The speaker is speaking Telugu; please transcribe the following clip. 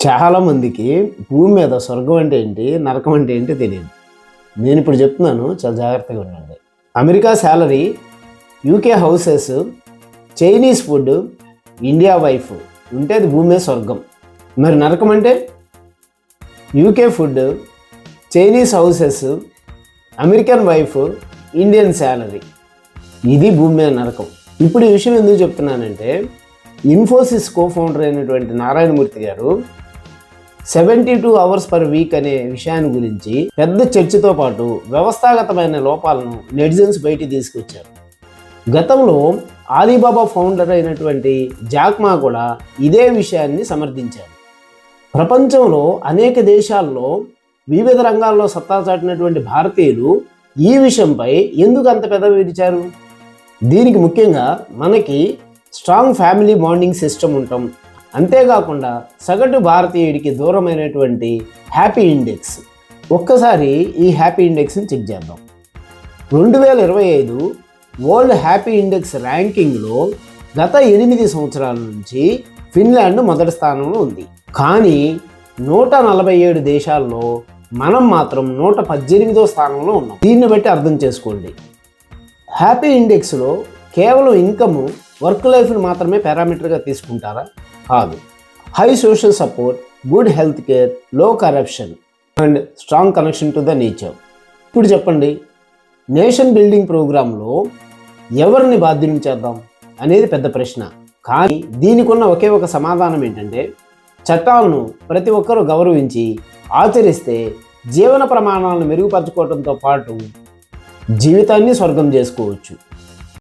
చాలామందికి భూమి మీద స్వర్గం అంటే ఏంటి, నరకం అంటే ఏంటి తెలియదు. నేను ఇప్పుడు చెప్తున్నాను, చాలా జాగ్రత్తగా ఉండండి. America salary, UK houses, Chinese food, India wife ఉంటే అది భూమి మీద స్వర్గం. మరి నరకం అంటే UK food, Chinese houses, American wife, Indian salary. ఇది భూమి మీద నరకం. ఇప్పుడు ఈ విషయం ఎందుకు చెప్తున్నానంటే, ఇన్ఫోసిస్ కోఫౌండర్ అయినటువంటి నారాయణమూర్తి గారు 72 అవర్స్ పర్ వీక్ అనే విషయాన్ని గురించి పెద్ద చర్చతో పాటు వ్యవస్థాగతమైన లోపాలను నెటిజన్స్ బయటికి తీసుకొచ్చారు. గతంలో ఆలీబాబా ఫౌండర్ అయినటువంటి జాక్ మా కూడా ఇదే విషయాన్ని సమర్థించారు. ప్రపంచంలో అనేక దేశాల్లో వివిధ రంగాల్లో సత్తా చాటినటువంటి భారతీయులు ఈ విషయంపై ఎందుకు అంత పెదవి విరిచారు? దీనికి ముఖ్యంగా మనకి స్ట్రాంగ్ ఫ్యామిలీ బాండింగ్ సిస్టమ్ ఉండటం, అంతేకాకుండా సగటు భారతీయుడికి దూరమైనటువంటి హ్యాపీ ఇండెక్స్. ఒక్కసారి ఈ హ్యాపీ ఇండెక్స్ని చెక్ చేద్దాం. 2025 వరల్డ్ హ్యాపీ ఇండెక్స్ ర్యాంకింగ్లో గత 8 సంవత్సరాల నుంచి ఫిన్లాండ్ మొదటి స్థానంలో ఉంది. కానీ 147 దేశాల్లో మనం మాత్రం 118వ స్థానంలో ఉన్నాం. దీన్ని బట్టి అర్థం చేసుకోండి, హ్యాపీ ఇండెక్స్లో కేవలం ఇన్కమ్, వర్క్ లైఫ్ని మాత్రమే పారామీటర్గా తీసుకుంటారా? కాదు. High social support, good health care, low corruption and strong connection to the nature. ఇప్పుడు చెప్పండి, నేషన్ బిల్డింగ్ ప్రోగ్రాంలో ఎవరిని బాధ్యులను చేద్దాం అనేది పెద్ద ప్రశ్న. కానీ దీనికి ఉన్న ఒకే ఒక సమాధానం ఏంటంటే, చట్టాలను ప్రతి ఒక్కరూ గౌరవించి ఆచరిస్తే జీవన ప్రమాణాలను మెరుగుపరచుకోవడంతో పాటు జీవితాన్ని స్వర్గం చేసుకోవచ్చు.